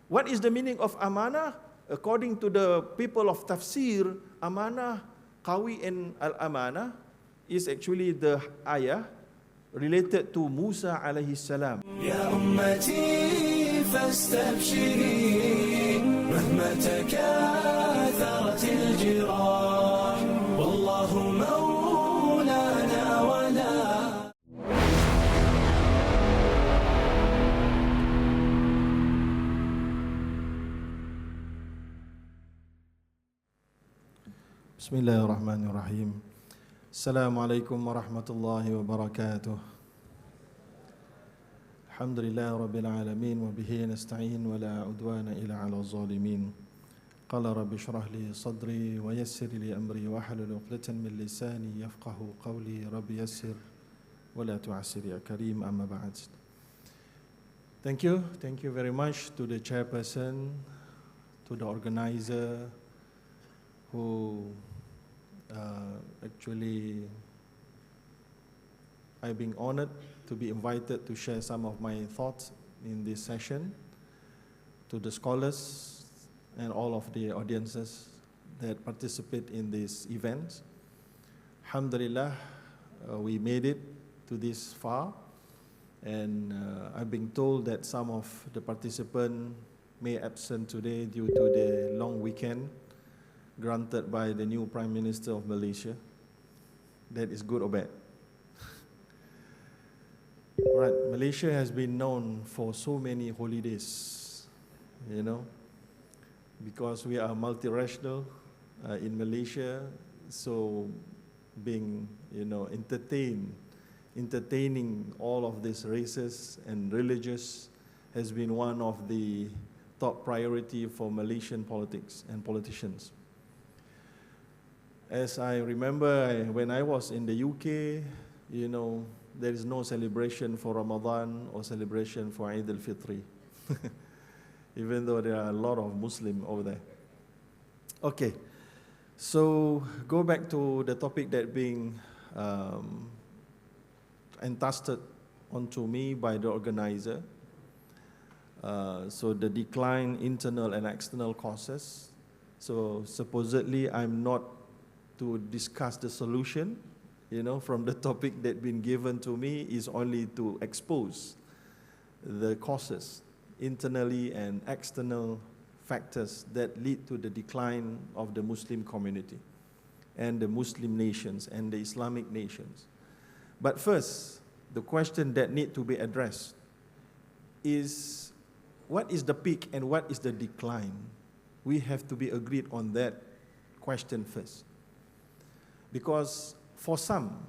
What is the meaning of amanah? According to the people of tafsir, amanah, qawi and al-amanah is actually the ayah related to Musa alayhi salam. يا أمتي فاستبشري مهما تكاثرت الجراح والله مولانا ولا. Bismillahirrahmanirrahim. Assalamualaikum warahmatullahi wabarakatuh. Alhamdulillah rabbil alamin wa bihi nasta'in wa la udwana illa 'alal zalimin. Qala rabbi shrah li sadri wa yassir li amri wa hlul 'uqdatan min lisani yafqahu qawli. Rabbi yassir wa la tu'assir ya karim, amma ba'd. Thank you very much to the chairperson, to the organizer who actually I've been honored to be invited to share some of my thoughts in this session, to the scholars and all of the audiences that participate in this event. Alhamdulillah, we made it to this far, and I've been told that some of the participants may absent today due to the long weekend granted by the new Prime Minister of Malaysia. That is good or bad? Right, Malaysia has been known for so many holidays, because we are multiracial in Malaysia, so being, entertaining all of these races and religions has been one of the top priority for Malaysian politics and politicians. As I remember, when I was in the UK, there is no celebration for Ramadan or celebration for Eid al-Fitr, even though there are a lot of Muslims over there. Okay, so go back to the topic that being entrusted onto me by the organizer. So the decline, internal and external causes. So supposedly I'm not to discuss the solution, from the topic that been given to me is only to expose the causes, internally and external factors that lead to the decline of the Muslim community and the Muslim nations and the Islamic nations. But first, the question that need to be addressed is, what is the peak and what is the decline? We have to be agreed on that question first. Because for some,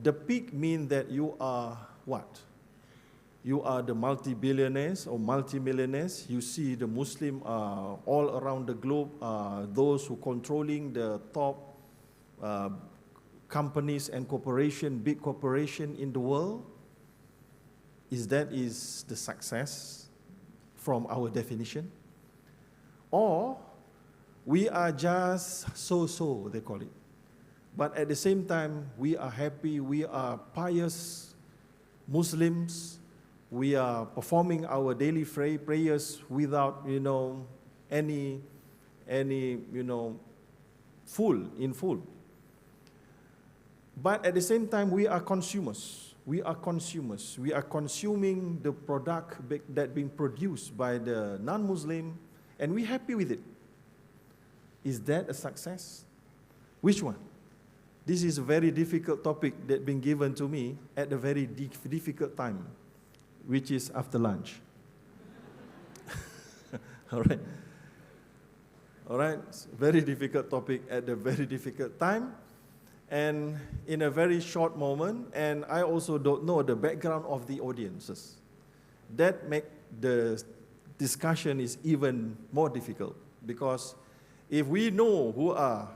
the peak means that you are what? You are the multi-billionaires or multi-millionaires. You see the Muslim all around the globe, those who controlling the top companies and corporation, big corporation in the world. Is that the success from our definition? Or we are just so-so, they call it. But at the same time, we are happy, we are pious Muslims, we are performing our daily prayers without, any full. But at the same time, we are consumers. We are consuming the product that being produced by the non-Muslim, and we're happy with it. Is that a success? Which one? This is a very difficult topic that been given to me at a very difficult time, which is after lunch. All right, very difficult topic at a very difficult time, and in a very short moment, and I also don't know the background of the audiences. That make the discussion is even more difficult, because if we know who are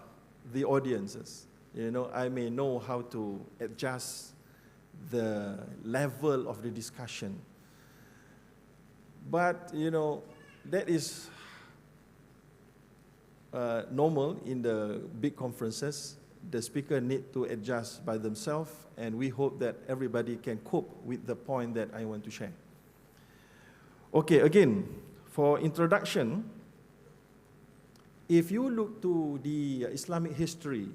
the audiences, I may know how to adjust the level of the discussion. But, that is normal in the big conferences. The speaker need to adjust by themselves, and we hope that everybody can cope with the point that I want to share. Okay, again, for introduction, if you look to the Islamic history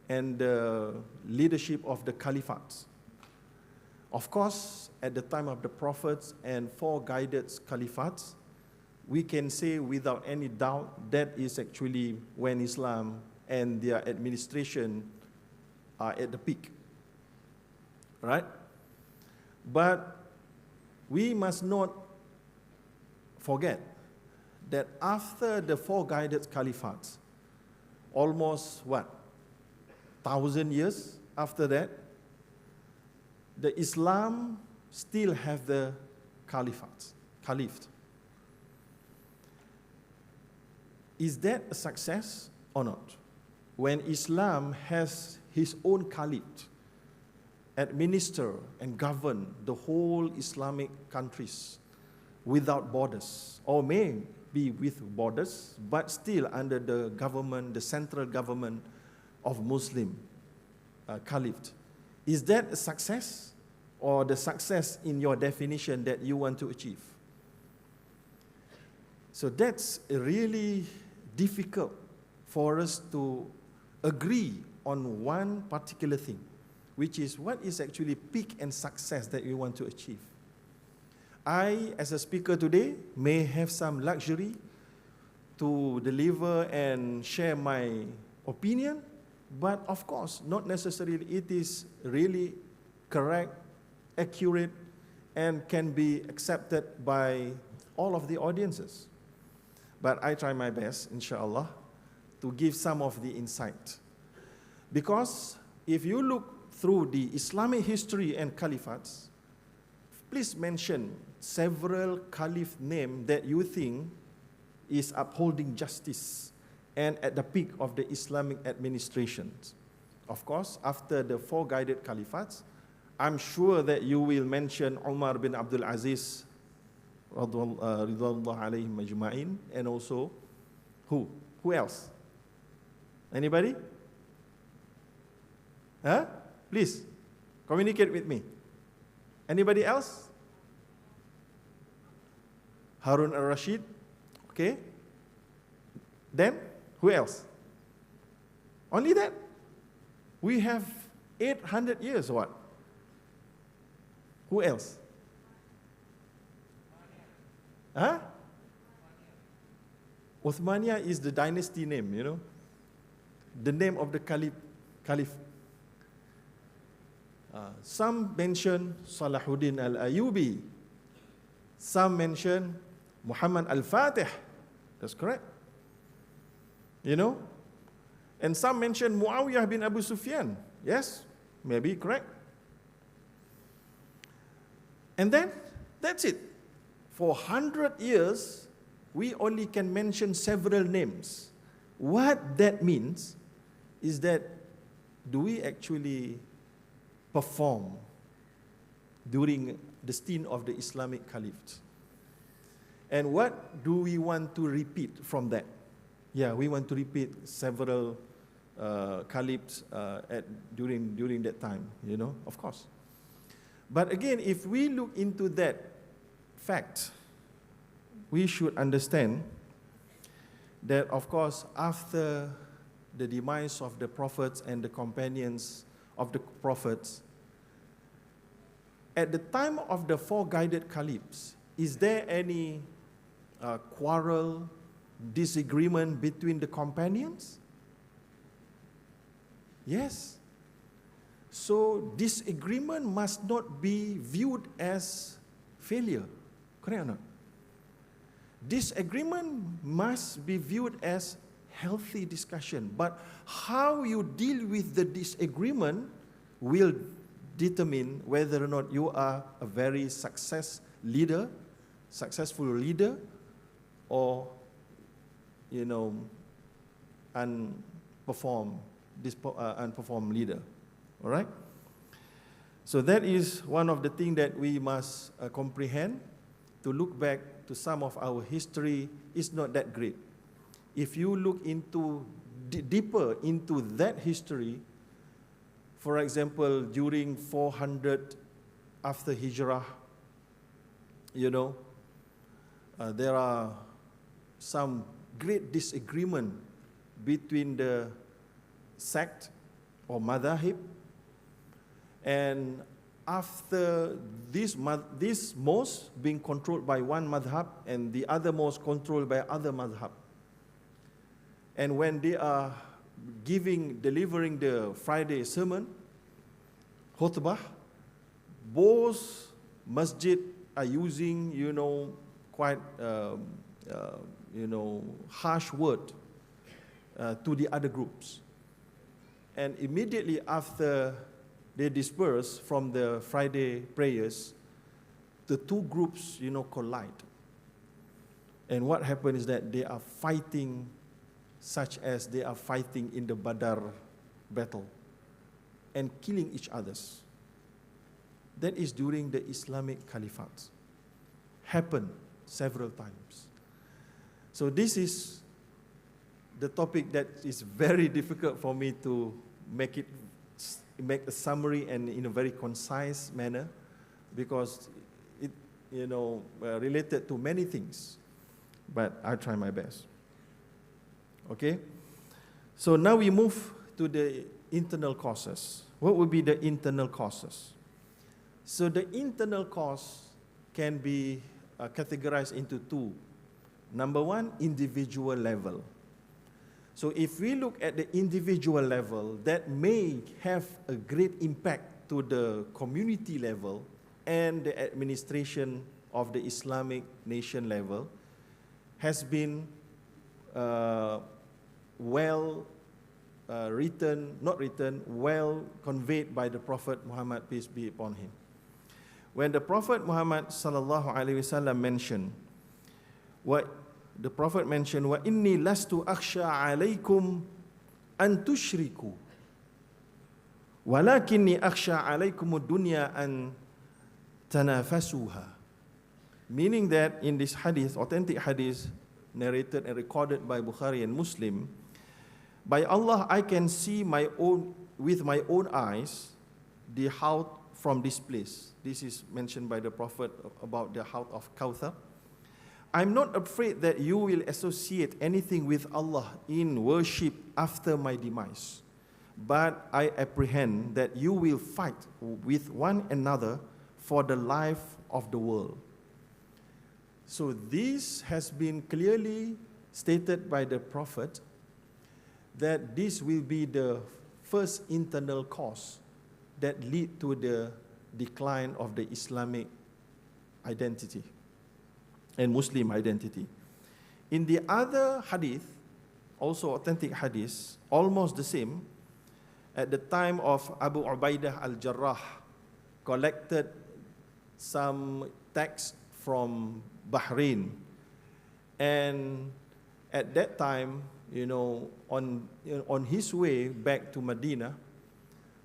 and the leadership of the caliphates, of course, at the time of the prophets and four guided caliphates, we can say without any doubt that is actually when Islam and their administration are at the peak, right? But we must not forget that after the four guided caliphates, almost 1,000 years after that, the Islam still have the caliph. Is that a success or not? When Islam has his own caliph, administer and govern the whole Islamic countries without borders, or may be with borders, but still under the government, the central government of Muslim caliph. Is that a success, or the success in your definition that you want to achieve? So that's really difficult for us to agree on one particular thing, which is what is actually peak and success that we want to achieve. I, as a speaker today, may have some luxury to deliver and share my opinion, but of course, not necessarily it is really correct, accurate, and can be accepted by all of the audiences. But I try my best, inshallah, to give some of the insight. Because if you look through the Islamic history and caliphates, please mention several caliph names that you think is upholding justice and at the peak of the Islamic administrations. Of course, after the four guided caliphates, I'm sure that you will mention Umar bin Abdul Aziz, Ridwanullah alayhim ajma'in, and also who? Who else? Anybody? Huh? Please, communicate with me. Anybody else? Harun al-Rashid, okay. Then, who else? Only that? We have 800 years or what? Who else? Huh? Uthmaniyah is the dynasty name, you know. The name of the caliph. Some mention Salahuddin al-Ayyubi. Some mention Muhammad al-Fatih. That's correct. You know? And some mention Muawiyah bin Abu Sufyan. Yes, maybe correct. And then, that's it. For 100 years, we only can mention several names. What that means is that, do we actually perform during the stint of the Islamic Caliphs? And what do we want to repeat from that? Yeah, we want to repeat several caliphs during that time, you know, of course. But again, if we look into that fact, we should understand that, of course, after the demise of the prophets and the companions of the prophets, at the time of the four guided caliphs, is there any quarrel, disagreement between the companions? Yes. So disagreement must not be viewed as failure, correct or not? Disagreement must be viewed as healthy discussion, but how you deal with the disagreement will determine whether or not you are a very successful leader, or, you know, unperformed leader. All right? So that is one of the things that we must comprehend. To look back to some of our history is not that great. If you look into deeper into that history, for example, during 400 after Hijrah, you know, there are some great disagreement between the sect or madhahib, and after this mosque being controlled by one madhab and the other mosque controlled by other madhab, and when they are delivering the Friday sermon, khutbah, both masjid are using, quite, harsh word to the other groups. And immediately after they disperse from the Friday prayers, the two groups, collide. And what happened is that they are fighting, such as they are fighting in the Badr battle and killing each other. That is during the Islamic Caliphate. Happened several times. So this is the topic that is very difficult for me to make a summary and in a very concise manner, because it, related to many things. But I'll try my best. Okay? So now we move to the internal causes. What would be the internal causes? So the internal cause can be categorized into two. Number one, individual level. So if we look at the individual level, that may have a great impact to the community level and the administration of the Islamic nation level, has been well conveyed by the Prophet Muhammad, peace be upon him. When the Prophet Muhammad sallallahu alaihi wasallam mentioned, the Prophet mentioned, "Wa inni lastu akhsha alaykum an tushriku, walakinni akhsha alaykum ad-dunya an tanafasuha." Meaning that in this hadith, authentic hadith, narrated and recorded by Bukhari and Muslim, by Allah, I can see with my own eyes the Hawd from this place. This is mentioned by the Prophet about the Hawd of Kawthar. I'm not afraid that you will associate anything with Allah in worship after my demise, but I apprehend that you will fight with one another for the life of the world. So this has been clearly stated by the Prophet, that this will be the first internal cause that lead to the decline of the Islamic identity and Muslim identity. In the other hadith, also authentic hadith, almost the same, at the time of Abu Ubaidah al-Jarrah, collected some tax from Bahrain, and at that time, on his way back to Medina,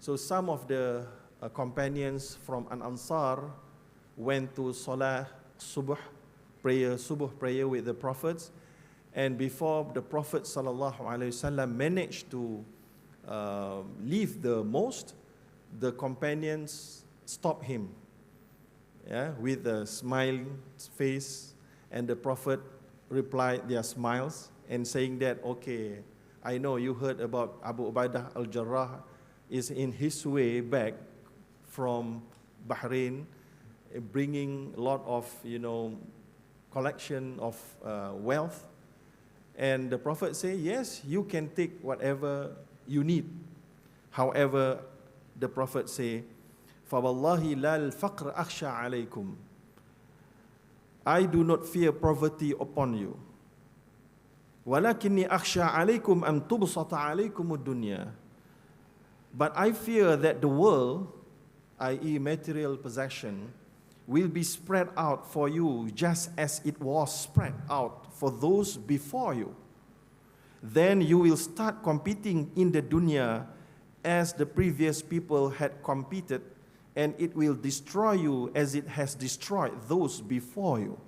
so some of the companions from An Ansar went to Salah Subuh prayer with the prophets, and before the Prophet sallallahu alaihi wasallam managed to leave the mosque, the companions stopped him, with a smiling face, and the Prophet replied their smiles and saying that, okay, I know you heard about Abu Ubaidah al-Jarrah is in his way back from Bahrain, bringing a lot of, collection of wealth. And the Prophet said, yes, you can take whatever you need. However, the Prophet said, فَوَاللَّهِ لَا الْفَقْرَ أَخْشَى عَلَيْكُمْ, I do not fear poverty upon you. وَلَكِنِّي أَخْشَى عَلَيْكُمْ أَن تُبْسَطَ عَلَيْكُمُ الدُّنْيَا, but I fear that the world, i.e. material possession, will be spread out for you just as it was spread out for those before you. Then you will start competing in the dunya as the previous people had competed, and it will destroy you as it has destroyed those before you.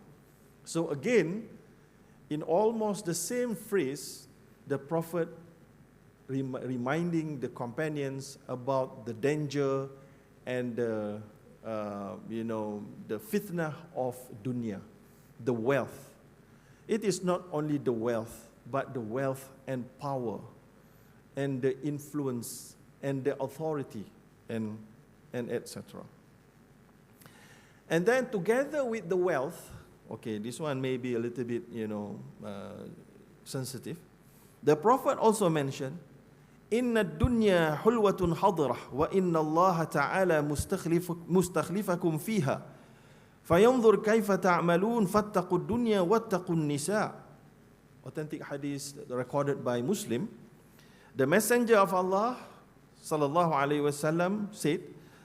So again, in almost the same phrase, the Prophet reminding the companions about the danger and the fitnah of dunya, the wealth it is not only the wealth, but the wealth and power and the influence and the authority and etc. And then together with the wealth, okay, this one may be a little bit, sensitive. The Prophet also mentioned, Inna dunya hulwatun hadirah wa inna Allah ta'ala mustakhlifakum fiha fayanzur kaifa ta'malun fattaqud dunya wattaqun nisa. Authentic hadith recorded by Muslim. The Messenger of Allah sallallahu alaihi wasallam said,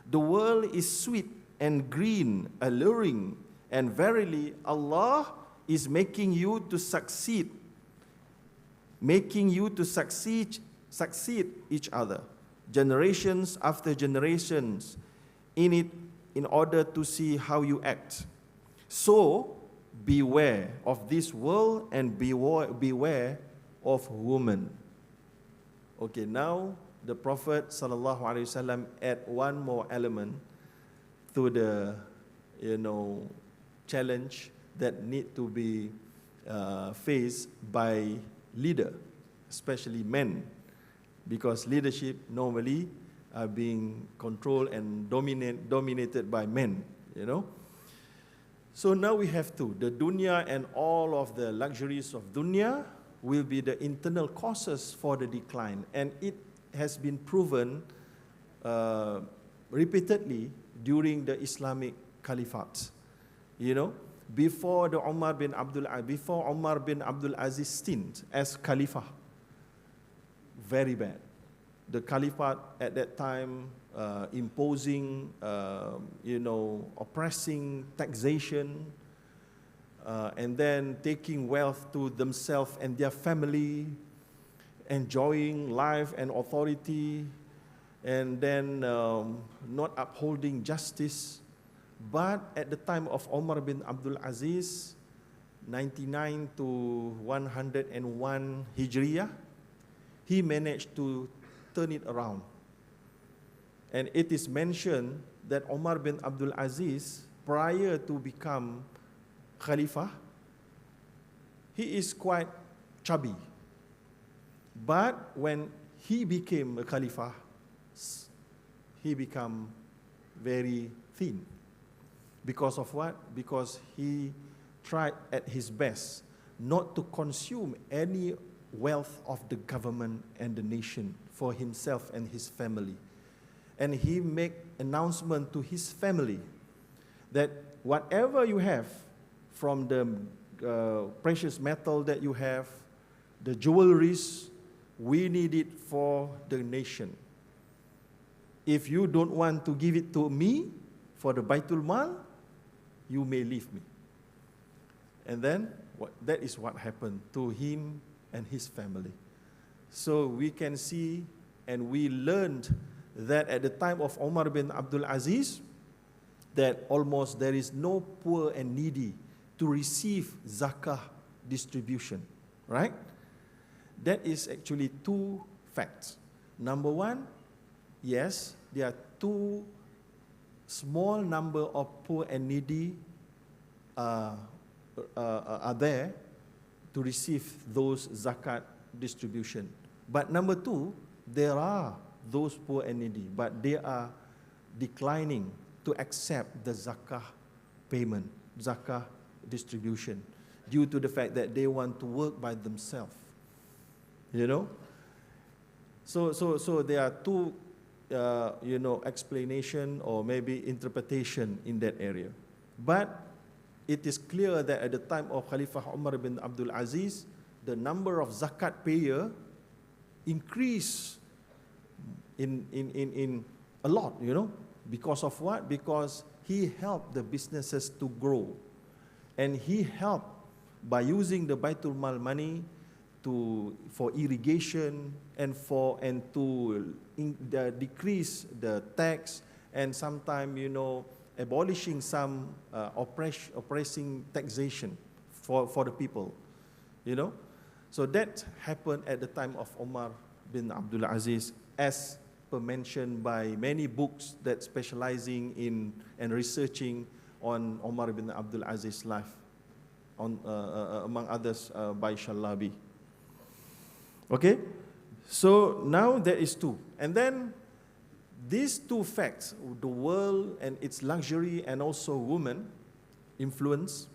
the world is sweet and green, alluring, and verily Allah is making you to succeed each other, generations after generations, in order to see how you act. So beware of this world and beware of women. Okay, now the Prophet sallallahu alaihi wasallam add one more element to the challenge that need to be faced by leader, especially men, because leadership normally are being controlled and dominated by men, So now we have the dunya and all of the luxuries of dunya will be the internal causes for the decline, and it has been proven repeatedly during the Islamic Caliphate. Before Umar bin Abdul Aziz stint as Caliph, very bad. The Caliphate at that time imposing, oppressing taxation, and then taking wealth to themselves and their family, enjoying life and authority, and then not upholding justice. But at the time of Umar bin Abdul Aziz, 99 to 101 Hijriyah, he managed to turn it around. And it is mentioned that Umar bin Abdul Aziz, prior to become Khalifah, he is quite chubby. But when he became a Khalifah, he became very thin. Because of what? Because he tried at his best not to consume any wealth of the government and the nation for himself and his family. And he made announcement to his family that whatever you have from the precious metal that you have, the jewelries, we need it for the nation. If you don't want to give it to me for the Baitul Mal, you may leave me. And then that is what happened to him and his family. So we can see and we learned that at the time of Umar bin Abdul Aziz, that almost there is no poor and needy to receive zakah distribution, right? That is actually two facts. Number one, yes, there are two small number of poor and needy are there to receive those zakat distribution. But number two, there are those poor and needy, but they are declining to accept the zakah payment, zakah distribution, due to the fact that they want to work by themselves. So there are two explanation or maybe interpretation in that area. But it is clear that at the time of Khalifah Umar bin Abdul Aziz, the number of zakat payer increased in a lot, because of what? Because he helped the businesses to grow, and he helped by using the Baitul Mal money for irrigation and to decrease the tax, and sometimes abolishing some oppressing taxation for the people, So that happened at the time of Umar bin Abdul Aziz, as per mentioned by many books that specializing in and researching on Umar bin Abdul Aziz's life. among others by Shalabi. Okay, so now there is two. And then these two facts, the world and its luxury and also woman influence,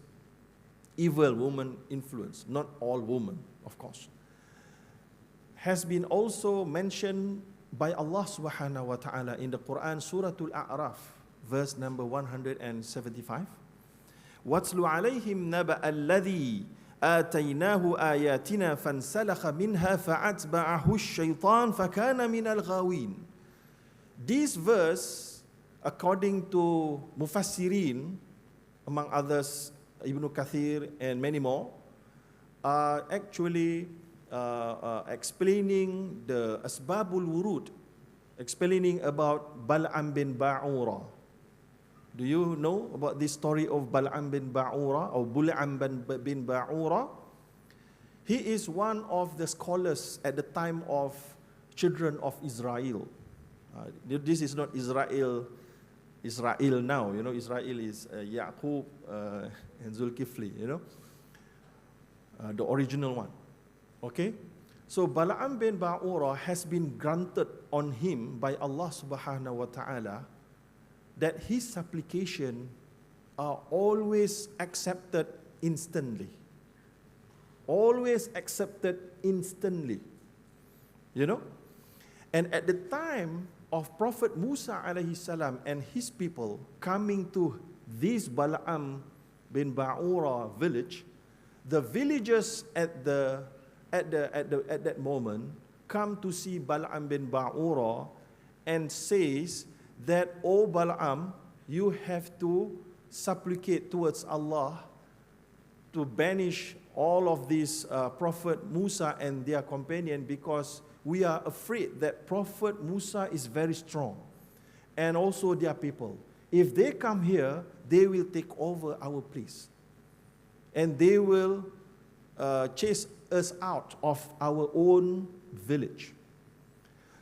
evil woman influence, not all women, of course, has been also mentioned by Allah subhanahu wa ta'ala in the Quran, Surah Al-A'raf, verse number 175. وَاتْلُ عَلَيْهِمْ نَبَأَ الَّذِي آتَيْنَاهُ آيَاتِنَا فَانْسَلَخَ مِنْهَا فَأَتْبَعَهُ الشَّيْطَانُ فَكَانَ مِنَ الْغَاوِينَ. This verse, according to Mufassirin, among others, Ibn Kathir and many more, are actually explaining the Asbabul Wurud, explaining about Bal'am bin Ba'ura. Do you know about this story of Bal'am bin Ba'ura or Bul'am bin Ba'ura? He is one of the scholars at the time of children of Israel. This is not Israel now, you know. Israel is Yaqub and Zulkifli, you know, the original one. Okay, so Bal'am bin Ba'ura has been granted on him by Allah subhanahu wa ta'ala that his supplication are always accepted instantly. Always accepted instantly. You know? And at the time of Prophet Musa alayhi salam and his people coming to this Bal'am bin Ba'ura village, the villagers at that moment come to see Bal'am bin Ba'ura and says that, "O Bal'am, you have to supplicate towards Allah to banish all of these Prophet Musa and their companion, because we are afraid that Prophet Musa is very strong and also their people. If they come here, they will take over our place and they will chase us out of our own village."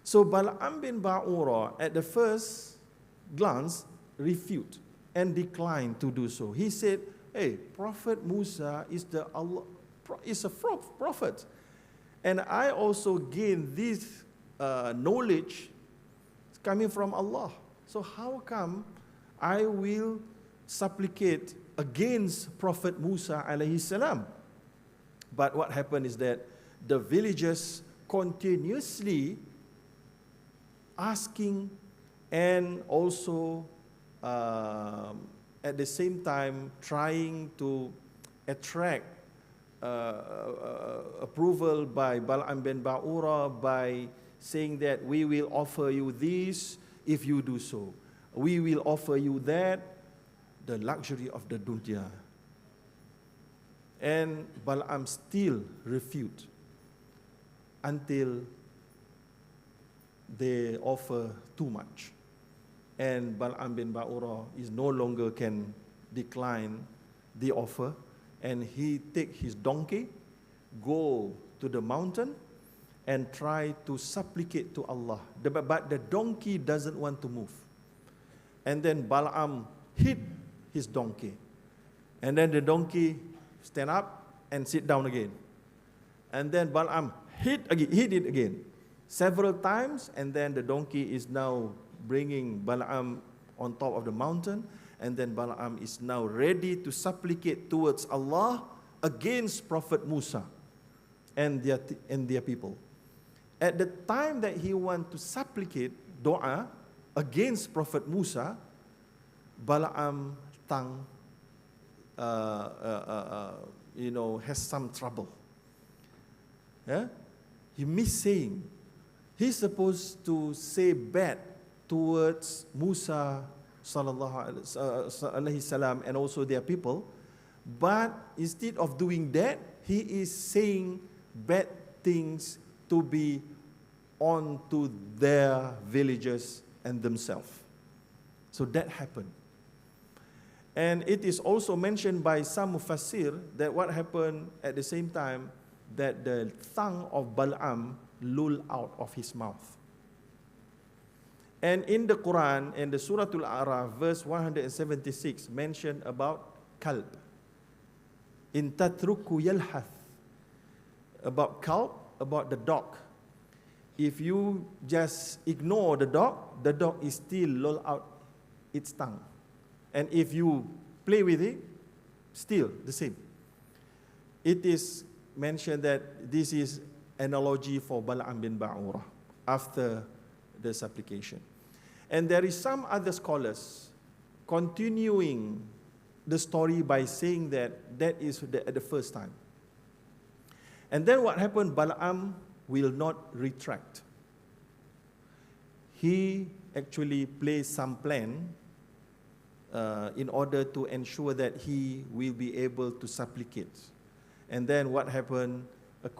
So Bal'am bin Ba'ura at the first glance refused and declined to do so. He said, "Hey, Prophet Musa is a prophet, and I also gain this knowledge coming from Allah. So how come I will supplicate against Prophet Musa alayhi salam?" But what happened is that the villagers continuously asking and also at the same time trying to attract approval by Bal'am bin Ba'ura by saying that we will offer you this if you do so. We will offer you that, the luxury of the dunya. And Bal'am still refused until they offer too much. And Bal'am bin Ba'ura is no longer can decline the offer, and he take his donkey, go to the mountain and try to supplicate to Allah. But the donkey doesn't want to move. And then Bal'am hit his donkey. And then the donkey stand up and sit down again. And then Bal'am hit it again several times, and then the donkey is now bringing Bal'am on top of the mountain, and then Bal'am is now ready to supplicate towards Allah against Prophet Musa and their people. At the time that he wants to supplicate doa against Prophet Musa, Bal'am tongue has some trouble. Yeah? He missed saying. He's supposed to say bad towards Musa sallallahu alaihi salam and also their people, but instead of doing that, he is saying bad things to be on to their villages and themselves. So that happened. And it is also mentioned by some mufassir that what happened at the same time, that the tongue of Bal'am lull out of his mouth. And in the Quran, in the Surah Al-A'raf, verse 176, mentioned about kalb. in tatruku yalhath, about kalb, about the dog. If you just ignore the dog is still loll out its tongue. And if you play with it, still the same. It is mentioned that this is analogy for Bal'am bin Ba'ura after the supplication. And there is some other scholars continuing the story by saying that that is at the first time. And then what happened, Bal'am will not retract. He actually plays some plan in order to ensure that he will be able to supplicate. And then what happened,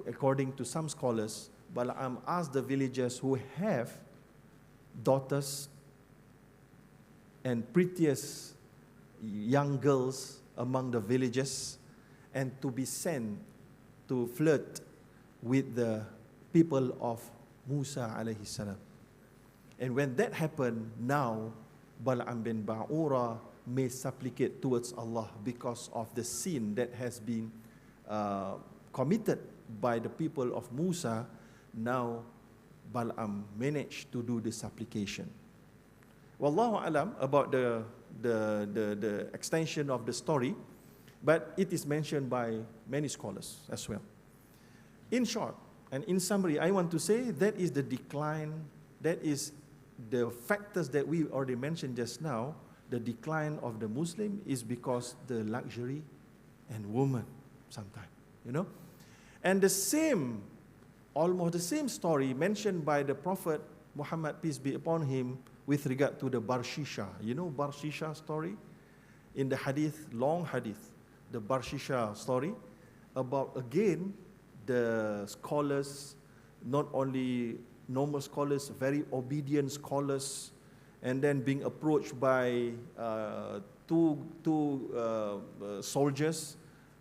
according to some scholars, Bal'am asked the villagers who have daughters and prettiest young girls among the villagers, and to be sent to flirt with the people of Musa alayhi salam. And when that happened, now Bal'am bin Ba'ura may supplicate towards Allah because of the sin that has been committed by the people of Musa. Now Bal'am managed to do the supplication. Wallahu alam about the extension of the story, but it is mentioned by many scholars as well. In short, and in summary, I want to say that is the decline, that is the factors that we already mentioned just now. The decline of the Muslim is because the luxury and woman sometimes, you know. And the same, almost the same story mentioned by the Prophet Muhammad, peace be upon him, with regard to the Barshisha. You know Barshisha story? In the hadith, long hadith, the Barshisha story about, again, the scholars, not only normal scholars, very obedient scholars, and then being approached by two soldiers,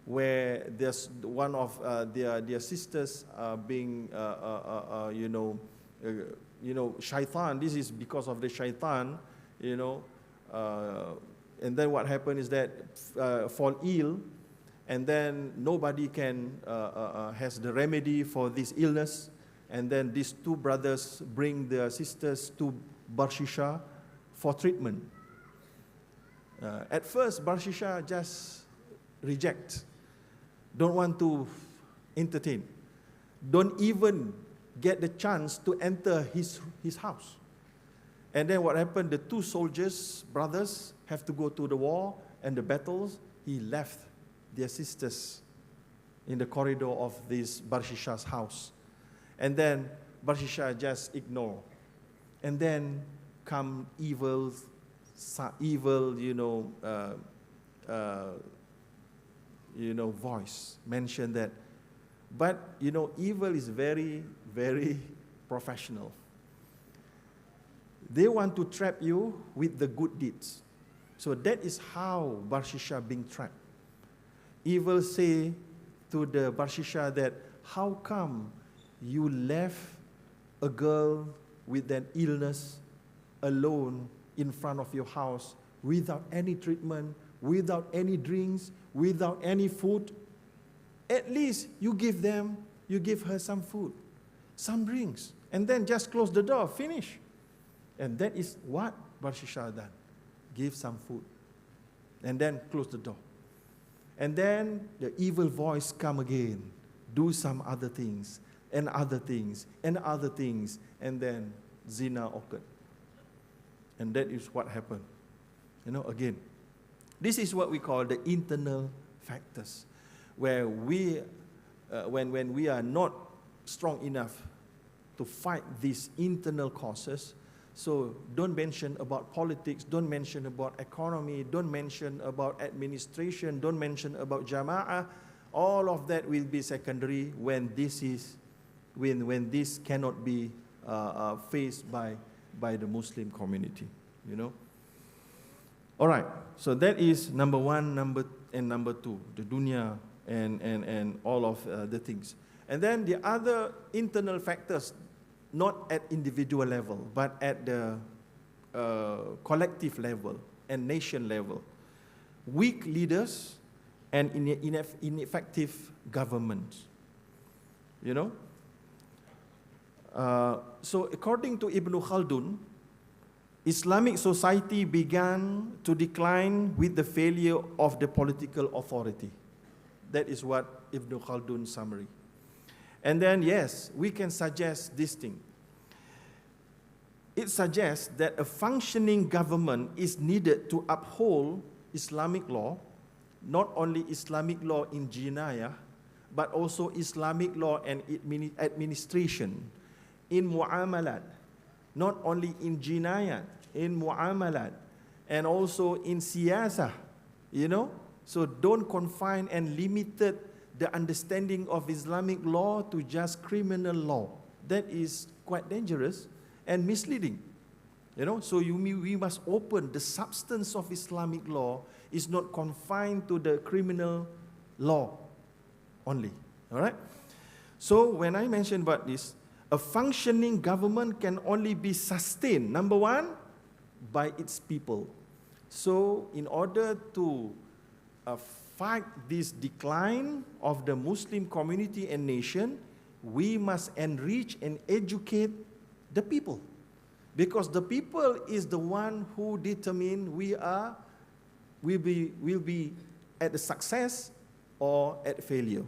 where there's one of their sisters being, shaitan. This is because of the shaitan, and then what happened is that fall ill, and then nobody can has the remedy for this illness, and then these two brothers bring their sisters to Barshisha for treatment. At first, Barshisha just reject, don't want to entertain, don't even get the chance to enter his house. And then what happened, the two soldiers, brothers, have to go to the war and the battles. He left their sisters in the corridor of this Barshisha's house. And then Barshisha just ignore. And then come evil, voice mention that. But, evil is very, very professional. They want to trap you with the good deeds. So that is how Barshisha being trapped. Evil say to the Barshisha that, how come you left a girl with an illness alone in front of your house without any treatment, without any drinks, without any food? At least you give her some food, some drinks, and then just close the door, finish. And that is what Barshisha done. Give some food, and then close the door. And then the evil voice come again, do some other things, and other things, and other things, and then zina occurred. And that is what happened. Again, this is what we call the internal factors, where we, when we are not strong enough to fight these internal causes. So don't mention about politics, don't mention about economy, don't mention about administration, don't mention about jama'ah. All of that will be secondary when this cannot be faced by the Muslim community. All right, so that is number one, number two, the dunya and all of the things. And then the other internal factors, not at individual level, but at the collective level and nation level. Weak leaders and ineffective government. You know? So according to Ibn Khaldun, Islamic society began to decline with the failure of the political authority. That is what Ibn Khaldun's summary. And then, yes, we can suggest this thing. It suggests that a functioning government is needed to uphold Islamic law, not only Islamic law in jinayah, but also Islamic law and administration in mu'amalat, not only in jinayat, in mu'amalat, and also in siyasah, you know. So don't confine and limit the understanding of Islamic law to just criminal law. That is quite dangerous and misleading, you know. So we must open the substance of Islamic law is not confined to the criminal law only, all right? So when I mention about this, a functioning government can only be sustained, number one, by its people. So in order to fight this decline of the Muslim community and nation, we must enrich and educate the people. Because the people is the one who determine will be at the success or at failure.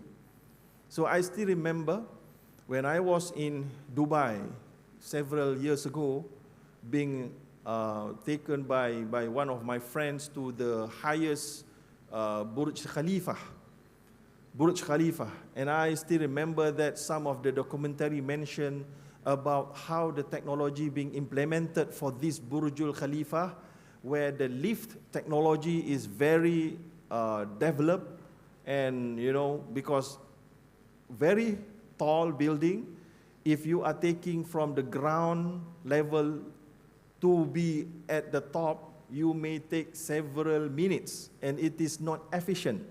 So I still remember when I was in Dubai several years ago, being taken by one of my friends to the highest Burj Khalifa. And I still remember that some of the documentary mentioned about how the technology being implemented for this Burj Khalifa, where the lift technology is very developed, and you know, because very tall building, if you are taking from the ground level to be at the top, you may take several minutes, and it is not efficient.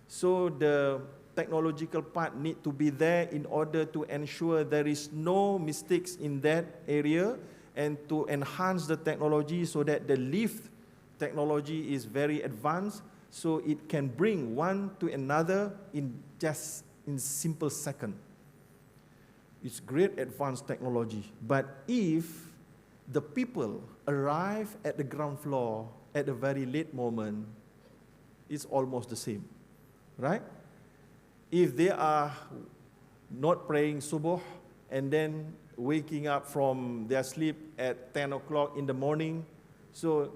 So the technological part need to be there in order to ensure there is no mistakes in that area, and to enhance the technology so that the lift technology is very advanced, so it can bring one to another in simple second. It's great advanced technology. But if the people arrive at the ground floor at a very late moment, it's almost the same, right? If they are not praying subuh and then waking up from their sleep at 10 o'clock in the morning, so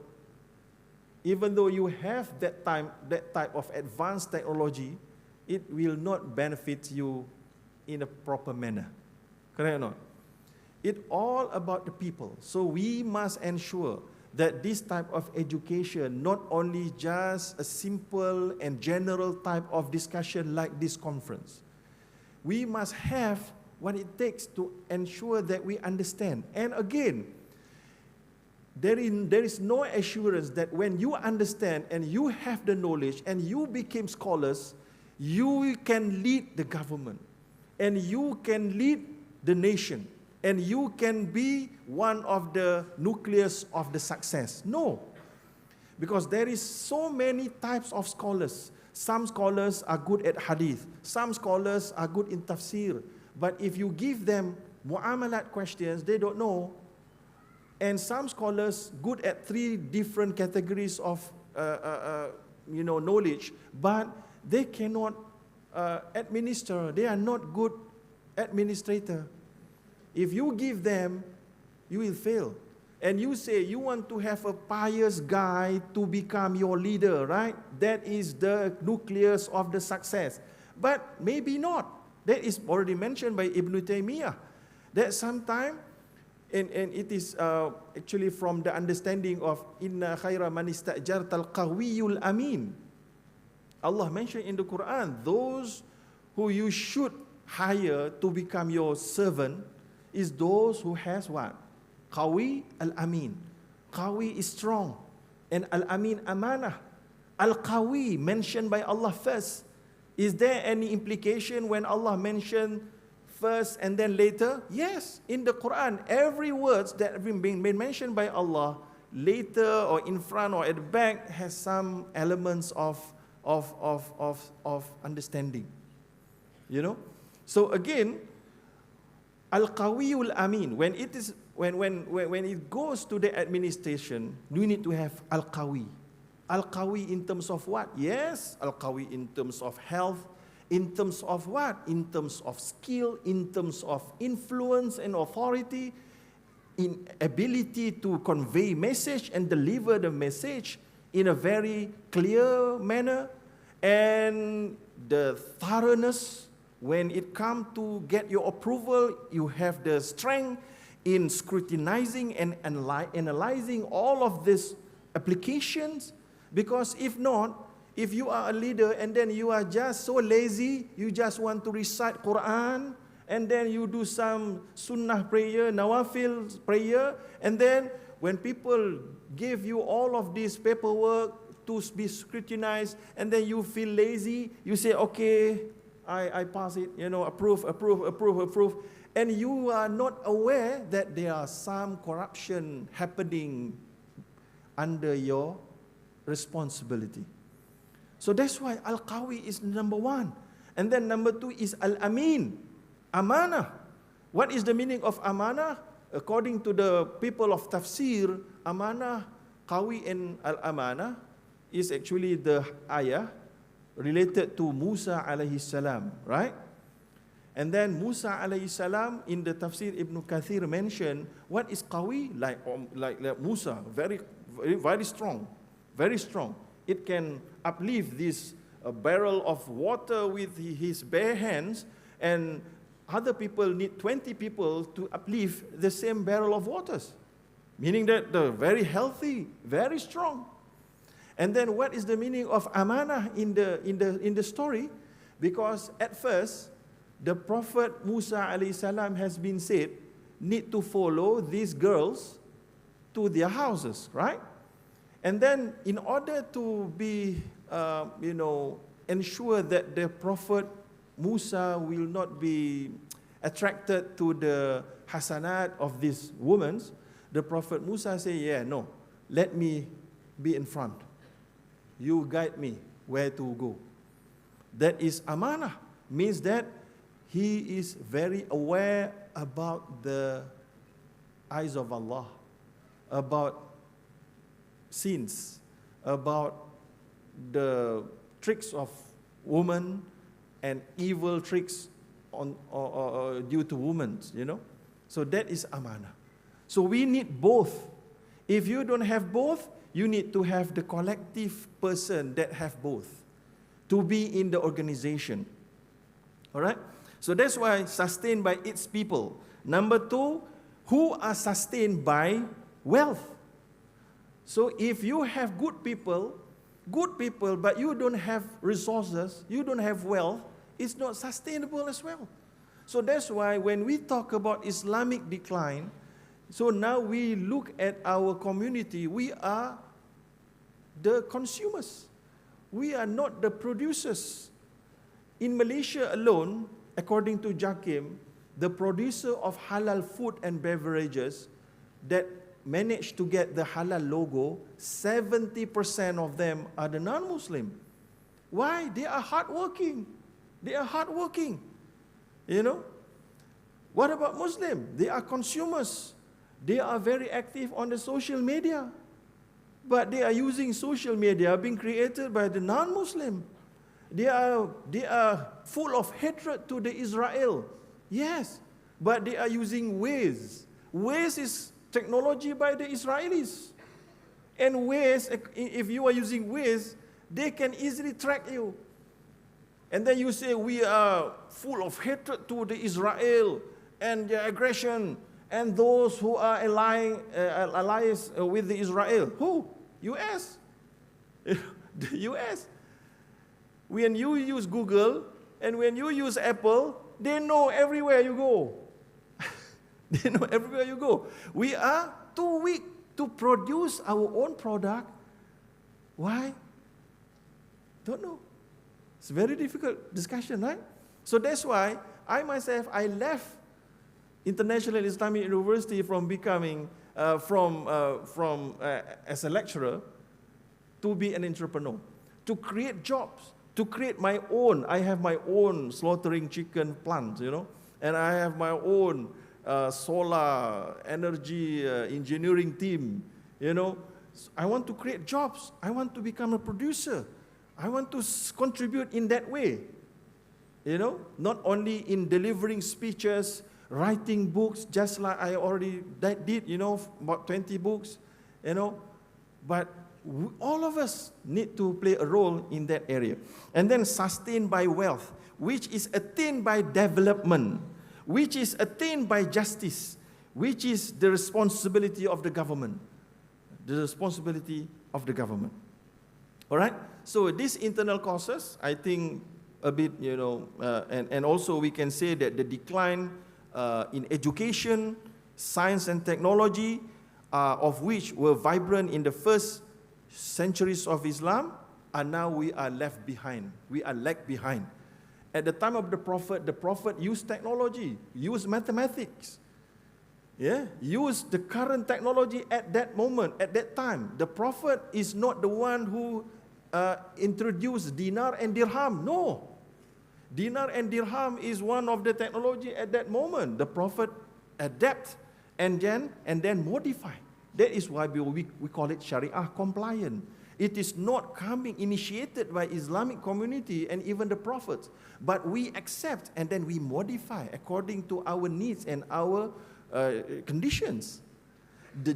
even though you have that type of advanced technology, it will not benefit you in a proper manner. Correct or not? It's all about the people. So we must ensure that this type of education, not only just a simple and general type of discussion like this conference, we must have what it takes to ensure that we understand. And again, there is no assurance that when you understand and you have the knowledge and you became scholars, you can lead the government and you can lead the nation and you can be one of the nucleus of the success. No, because there is so many types of scholars. Some scholars are good at hadith, some scholars are good in tafsir, but if you give them mu'amalat questions, they don't know. And some scholars good at 3 different categories of knowledge, but they cannot administer. They are not good administrator. If you give them, you will fail. And you say you want to have a pious guy to become your leader, right? That is the nucleus of the success. But maybe not. That is already mentioned by Ibn Taymiyyah. That sometimes, and it is actually from the understanding of inna khayra man istajarta al-qawiyul amin. Allah mentioned in the Quran, those who you should hire to become your servant is those who has what? Qawi al-amin. Qawi is strong. And al-amin amanah. Al-qawi mentioned by Allah first. Is there any implication when Allah mentioned first and then later? Yes, in the Quran, every word that have been mentioned by Allah later or in front or at the back has some elements of of understanding. You know? So again, Al-Qawiyul Amin, when it goes to the administration, we need to have Al-Qawi. Al-Qawi in terms of what? Yes, Al-Qawi in terms of health, in terms of what? In terms of skill, in terms of influence and authority, in ability to convey message and deliver the message in a very clear manner, and the thoroughness. When it comes to get your approval, you have the strength in scrutinizing and analyzing all of these applications. Because if not, if you are a leader and then you are just so lazy, you just want to recite Quran, and then you do some sunnah prayer, nawafil prayer, and then when people give you all of this paperwork to be scrutinized, and then you feel lazy, you say, okay, I pass it, approve. And you are not aware that there are some corruption happening under your responsibility. So that's why Al-Qawi is number one. And then number two is Al-Amin, Amanah. What is the meaning of Amanah? According to the people of Tafsir, Amanah, Qawi and Al-Amanah is actually the ayah related to Musa alayhi salam, right? And then Musa alayhi salam in the Tafsir Ibn Kathir mentioned what is Qawi, like Musa, very strong, very strong. It can uplift this barrel of water with his bare hands, and other people need 20 people to uplift the same barrel of waters, meaning that they're very healthy, very strong. And then what is the meaning of amanah in the story? Because at first, the Prophet Musa alayhi salam has been said need to follow these girls to their houses, right? And then in order to be, ensure that the Prophet Musa will not be attracted to the hasanat of these women, the Prophet Musa said, no, let me be in front. You guide me where to go. That is amanah, means that he is very aware about the eyes of Allah, about sins, about the tricks of women and evil tricks due to women, So that is amanah. So we need both. If you don't have both, you need to have the collective person that have both to be in the organization. All right? So that's why sustained by its people. Number two, who are sustained by wealth. So if you have good people, but you don't have resources, you don't have wealth, it's not sustainable as well. So that's why when we talk about Islamic decline, so now we look at our community, we are the consumers. We are not the producers. In Malaysia alone, according to JAKIM, the producer of halal food and beverages that managed to get the halal logo, 70% of them are the non-Muslim. Why? They are hardworking. They are hardworking. What about Muslim? They are consumers. They are very active on the social media. But they are using social media being created by the non-Muslim. They are full of hatred to the Israel. Yes, but they are using Waze. Waze is technology by the Israelis. And Waze, if you are using Waze, they can easily track you. And then you say, we are full of hatred to the Israel and their aggression and those who are allies with the Israel. Who? US. The US. When you use Google and when you use Apple, they know everywhere you go. They know everywhere you go. We are too weak to produce our own product. Why? Don't know. It's a very difficult discussion, right? So that's why I myself, I left International Islamic University from becoming, as a lecturer to be an entrepreneur. to create jobs, to create my own. I have my own slaughtering chicken plant, and I have my own solar energy engineering team, I want to create jobs. I want to become a producer. I want to contribute in that way, not only in delivering speeches, writing books, just like I already did, about 20 books, but all of us need to play a role in that area. And then sustained by wealth, which is attained by development, which is attained by justice, which is the responsibility of the government. The responsibility of the government. All right? So these internal causes, I think a bit, and also we can say that the decline in education, science and technology, of which were vibrant in the first centuries of Islam, and now we are left behind. We are lagged behind. At the time of the Prophet used technology, used mathematics, use the current technology at that moment, at that time. The Prophet is not the one who introduced dinar and dirham. No. Dinar and dirham is one of the technology at that moment. The Prophet adapt and then modify. That is why we call it Sharia compliant. It is not initiated by Islamic community and even the prophets, but we accept and then we modify according to our needs and our conditions.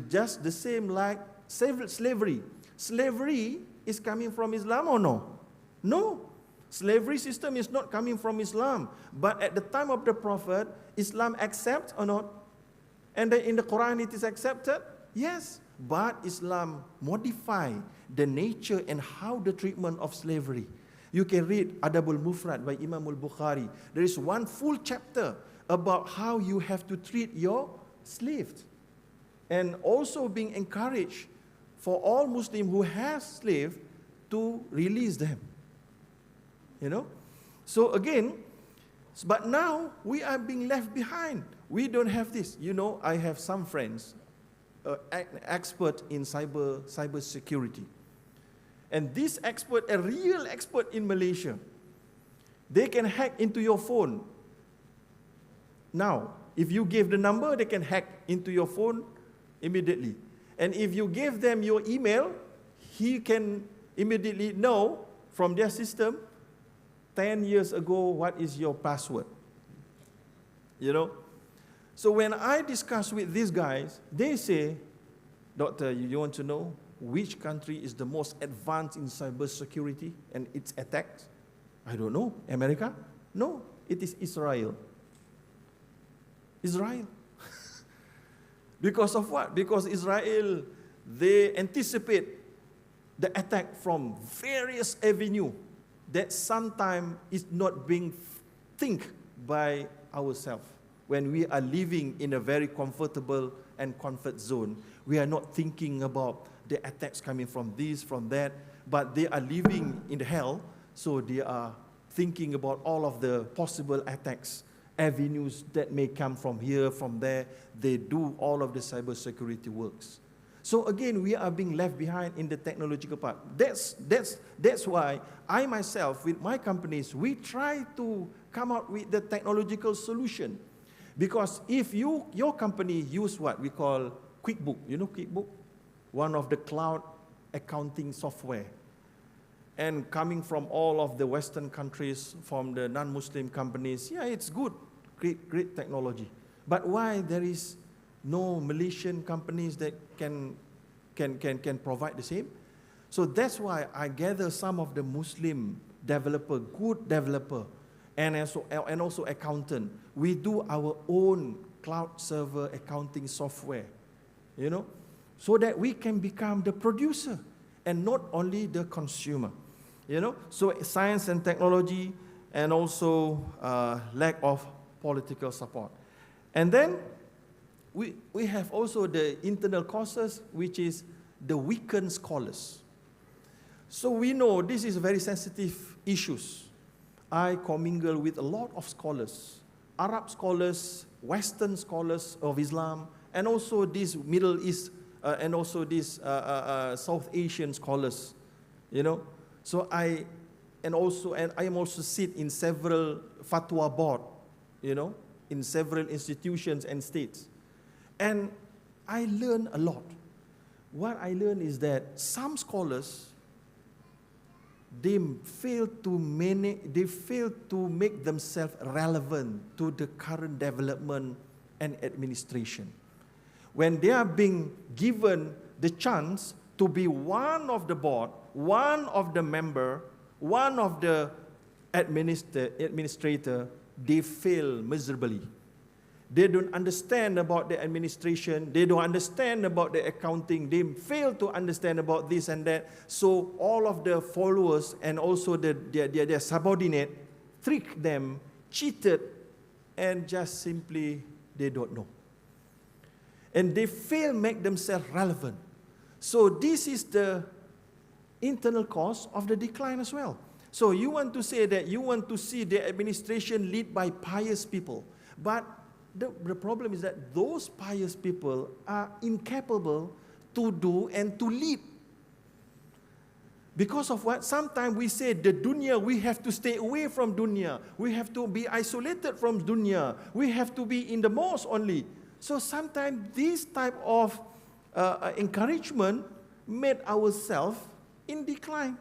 Just the same like slavery. Slavery is coming from Islam or no? No. Slavery system is not coming from Islam. But at the time of the Prophet, Islam accept or not? And then in the Quran it is accepted? Yes. But Islam modify the nature and how the treatment of slavery. You can read Adabul Mufrad by Imam al-Bukhari. There is one full chapter about how you have to treat your slaves. And also being encouraged for all Muslims who have slaves to release them. So again, but now we are being left behind. We don't have this. I have some friends, expert in cyber security. And this expert, a real expert in Malaysia, they can hack into your phone. Now, if you give the number, they can hack into your phone immediately. And if you give them your email, he can immediately know from their system 10 years ago what is your password. So when I discuss with these guys, they say, Doctor, you want to know which country is the most advanced in cybersecurity and its attacks? I don't know. America? No, it is Israel. Israel. Because of what? Because Israel, they anticipate the attack from various avenues that sometimes is not being think by ourselves. When we are living in a very comfortable and comfort zone, we are not thinking about the attacks coming from this, from that, but they are living in hell, so they are thinking about all of the possible attacks, avenues that may come from here, from there. They do all of the cybersecurity works. So again, we are being left behind in the technological part. That's why I myself, with my companies, we try to come up with the technological solution. Because if your company use what we call QuickBook, QuickBook? One of the cloud accounting software. And coming from all of the Western countries, from the non-Muslim companies, yeah, it's good, great technology. But why there is no Malaysian companies that can provide the same? So that's why I gather some of the Muslim developer, good developer, and also accountant. We do our own cloud server accounting software, so that we can become the producer and not only the consumer. So science and technology, and also lack of political support. And then we have also the internal causes, which is the weakened scholars. So we know this is very sensitive issues. I commingle with a lot of scholars, Arab scholars, Western scholars of Islam, and also these Middle East and also these South Asian scholars, So I am also sit in several fatwa board, in several institutions and states. And I learn a lot. What I learned is that some scholars, they fail to make themselves relevant to the current development and administration. When they are being given the chance to be one of the board, one of the member, one of the administrator, they fail miserably. They don't understand about the administration. They don't understand about the accounting. They fail to understand about this and that. So all of the followers and also their subordinate tricked them, cheated, and just simply they don't know. And they fail to make themselves relevant. So this is the internal cause of the decline as well. So you want to say that you want to see the administration led by pious people, but the problem is that those pious people are incapable to do and to lead. Because of what? Sometimes we say the dunya, we have to stay away from dunya. We have to be isolated from dunya. We have to be in the mosque only. So sometimes this type of encouragement made ourselves in decline.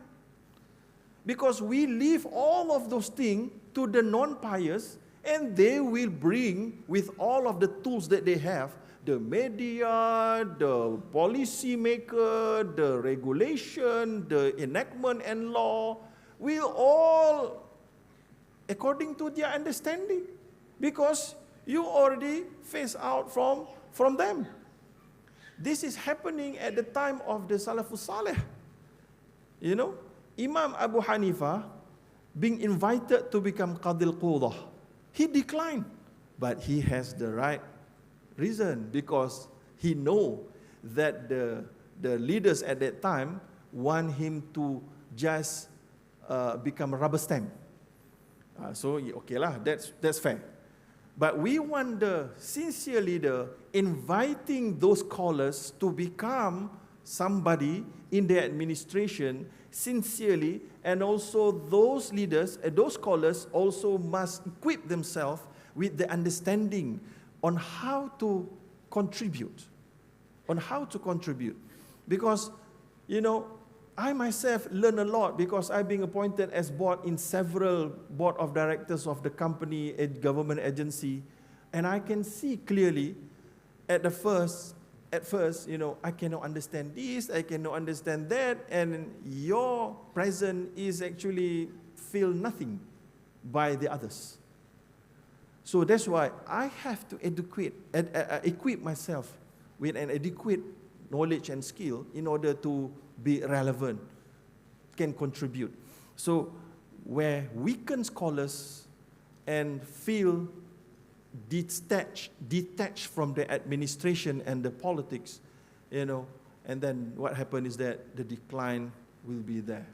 Because we leave all of those things to the non-pious, and they will bring with all of the tools that they have, the media, the policy maker, the regulation, the enactment and law, will all according to their understanding. Because you already phase out from them. This is happening at the time of the Salafus Saleh. Imam Abu Hanifa being invited to become Qadil Qudah. He declined, but he has the right reason because he know that the leaders at that time want him to just become a rubber stamp. So okay lah, that's fair. But we want the sincere leader inviting those scholars to become somebody in the administration sincerely, and also those leaders and those scholars also must equip themselves with the understanding on how to contribute. Because, I myself learn a lot because I've been appointed as board in several board of directors of the company, a government agency, and I can see clearly at first, I cannot understand this, I cannot understand that, and your presence is actually feel nothing by the others. So that's why I have to equip myself with an adequate knowledge and skill in order to be relevant, can contribute. So where weakened scholars and feel detached from the administration and the politics, and then what happened is that the decline will be there,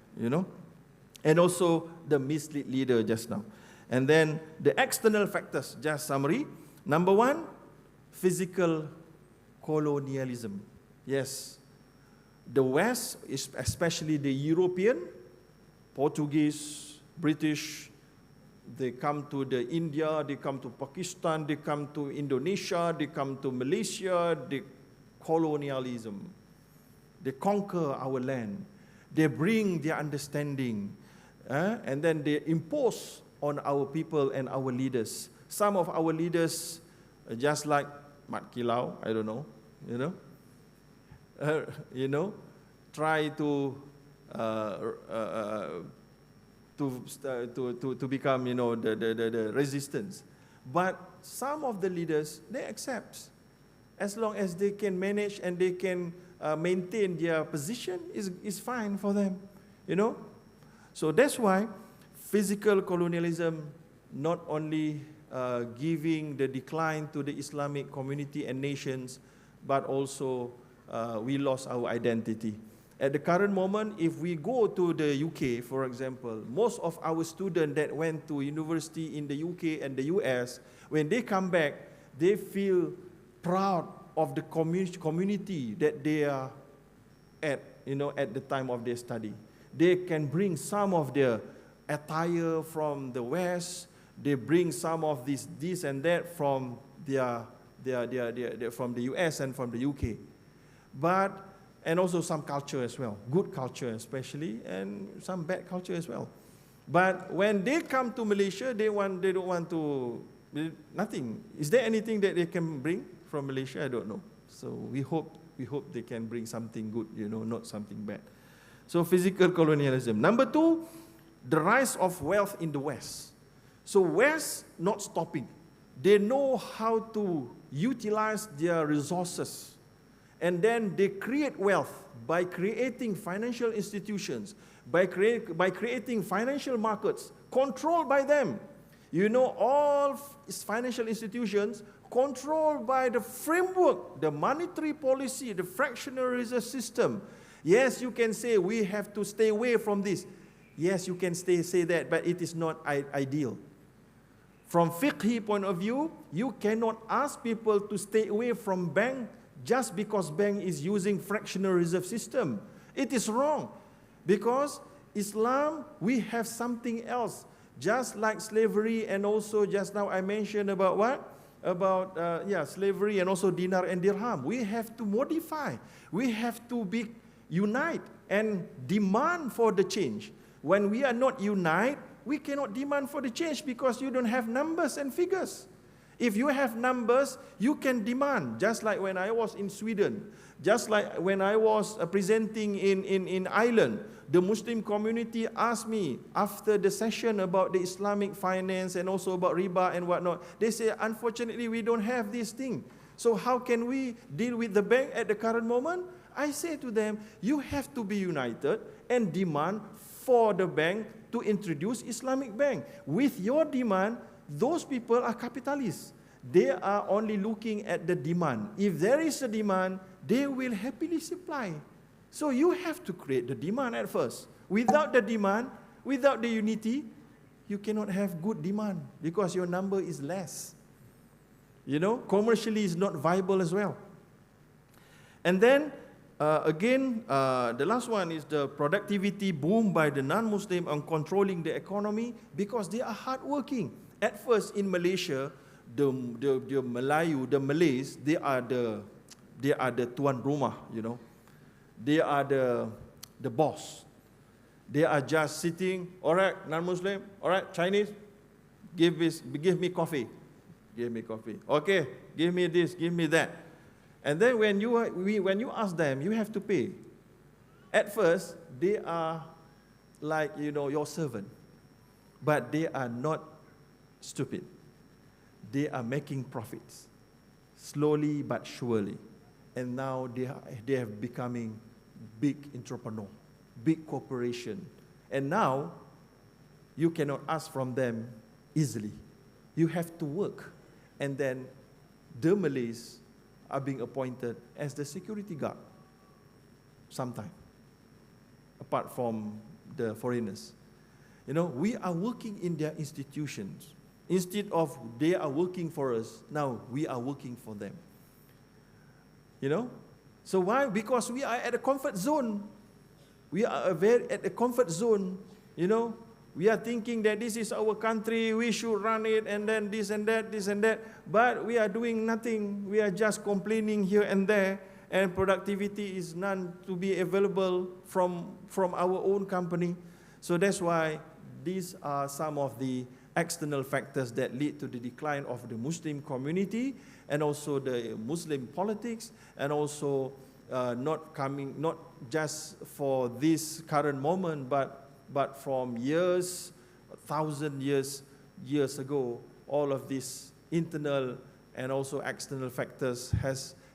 and also the mislead leader just now. And then the external factors, just summary. Number one, physical colonialism. Yes, the West, especially the European, Portuguese, British, they come to the India, they come to Pakistan, they come to Indonesia, they come to Malaysia, they colonialism. They conquer our land. They bring their understanding, and then they impose on our people and our leaders. Some of our leaders, just like Mat Kilau, I don't know, try to become, the resistance. But some of the leaders, they accept. As long as they can manage and they can maintain their position, is fine for them, So that's why physical colonialism not only giving the decline to the Islamic community and nations, but also we lost our identity. At the current moment, if we go to the UK, for example, most of our students that went to university in the UK and the US, when they come back, they feel proud of the community that they are at, at the time of their study. They can bring some of their attire from the West. They bring some of this and that from from the US and from the UK. And also some culture as well, good culture especially, and some bad culture as well. But when they come to Malaysia, they don't want to, nothing. Is there anything that they can bring from Malaysia? I don't know. So we hope they can bring something good, not something bad. So physical colonialism. Number 2, the rise of wealth in the West. So West not stopping. They know how to utilize their resources. And then they create wealth by creating financial institutions, by creating financial markets controlled by them. All financial institutions controlled by the framework, the monetary policy, the fractional reserve system. Yes, you can say we have to stay away from this. Yes, you can say that, but it is not ideal. From fiqh point of view, you cannot ask people to stay away from bank just because bank is using fractional reserve system. It is wrong, because Islam, we have something else. Just like slavery, and also just now I mentioned about what? About slavery and also dinar and dirham. We have to modify. We have to be unite and demand for the change. When we are not unite, we cannot demand for the change because you don't have numbers and figures. If you have numbers, you can demand. Just like when I was in Sweden, just like when I was presenting in Ireland, the Muslim community asked me after the session about the Islamic finance and also about riba and whatnot. They say, unfortunately, we don't have this thing. So how can we deal with the bank at the current moment? I say to them, you have to be united and demand for the bank to introduce Islamic bank. With your demand, those people are capitalists. They are only looking at the demand. If there is a demand, they will happily supply. So you have to create the demand at first. Without the demand, without the unity, you cannot have good demand because your number is less. Commercially is not viable as well. And then, the last one is the productivity boom by the non-Muslim on controlling the economy because they are hardworking. At first in Malaysia, the Melayu, the Malays, they are the tuan rumah, They are the boss. They are just sitting, all right, non-Muslim, all right, Chinese, give me coffee. Give me coffee. Okay, give me this, give me that. And then when you ask them, you have to pay. At first, they are like, your servant. But they are not stupid. They are making profits, slowly but surely. And now they have becoming big entrepreneur, big corporation. And now, you cannot ask from them easily. You have to work. And then, the Malays are being appointed as the security guard sometime, apart from the foreigners. We are working in their institutions. Instead of they are working for us, now we are working for them. So why? Because we are at a comfort zone. We are at a comfort zone, We are thinking that this is our country, we should run it, and then this and that. But we are doing nothing. We are just complaining here and there, and productivity is none to be available from our own company. So that's why these are some of the external factors that lead to the decline of the Muslim community and also the Muslim politics, and also not just for this current moment, but from years, 1,000 years ago, all of these internal and also external factors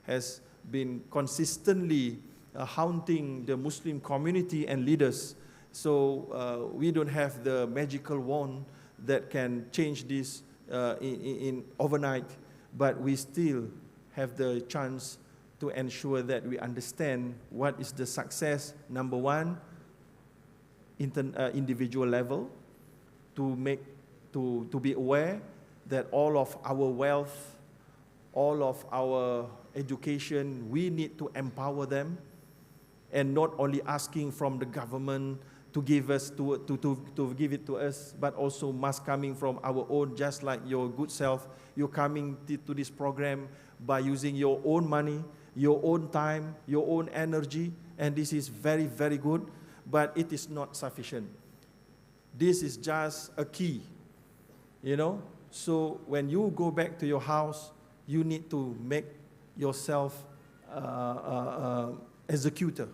has been consistently haunting the Muslim community and leaders. So we don't have the magical wand that can change this in overnight, but we still have the chance to ensure that we understand what is the success. Number one, individual level, to be aware that all of our wealth, all of our education, we need to empower them, and not only asking from the government to give us to give it to us, but also must coming from our own, just like your good self. You're coming to this program by using your own money, your own time, your own energy, and this is very, very good, but it is not sufficient. This is just a key, you know. So when you go back to your house, you need to make yourself executor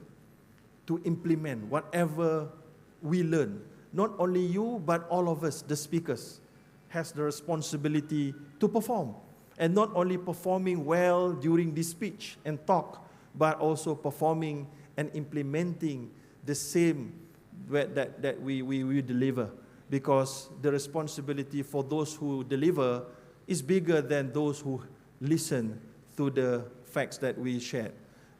to implement whatever we learn. Not only you, but all of us, the speakers, has the responsibility to perform. And not only performing well during this speech and talk, but also performing and implementing the same that we deliver. Because the responsibility for those who deliver is bigger than those who listen to the facts that we shared.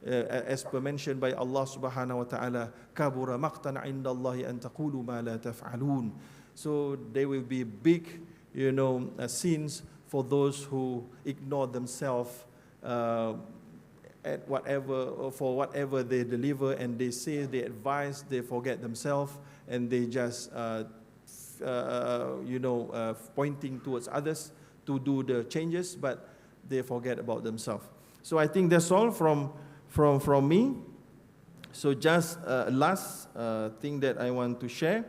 As per mentioned by Allah subhanahu wa ta'ala, kabura maqtan inda Allahi an taqulu ma la taf'alun. So there will be big, sins for those who ignore themselves at whatever they deliver, and they say, they advise, they forget themselves, and they just pointing towards others to do the changes, but they forget about themselves. So I think that's all from me. So just last thing that I want to share.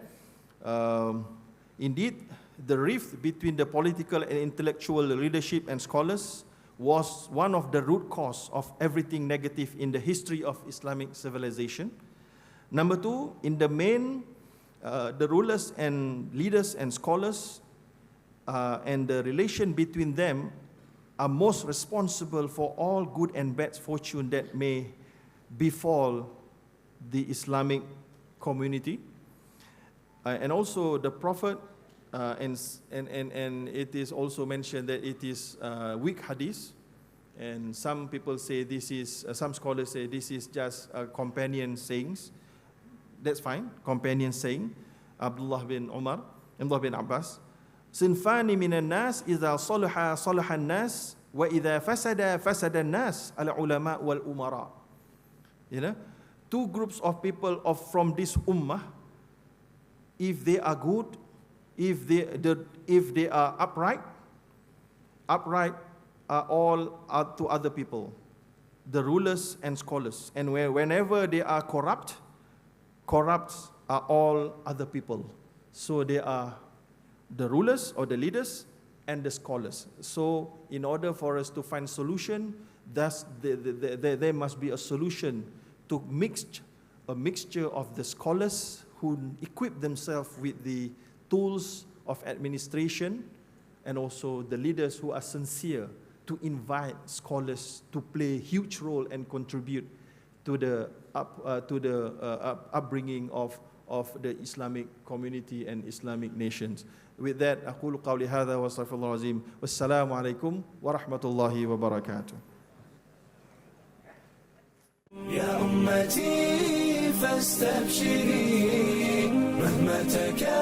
Indeed, the rift between the political and intellectual leadership and scholars was one of the root cause of everything negative in the history of Islamic civilization. Number two, in the main, the rulers and leaders and scholars and the relation between them are most responsible for all good and bad fortune that may befall the Islamic community. And also the Prophet, and it is also mentioned that it is weak hadith, and some people say this is, some scholars say this is just companion sayings. That's fine, companion saying. Abdullah bin Umar, Abdullah bin Abbas. Sinfani minan nas idha salaha salaha nas wa idha fasada fasada nas al ulama wal umara. Two groups of people from this ummah, if they are good, if they are upright are all to other people, the rulers and scholars. And whenever they are corrupt are all other people. So they are the rulers or the leaders and the scholars. So in order for us to find solution, there must be a solution to a mixture of the scholars who equip themselves with the tools of administration, and also the leaders who are sincere to invite scholars to play a huge role and contribute to the upbringing of the Islamic community and Islamic nations. With that, أقول قولي هذا وأستغفر الله العظيم والسلام عليكم ورحمة الله وبركاته. يا أمتي فاستبشري مهما تكلم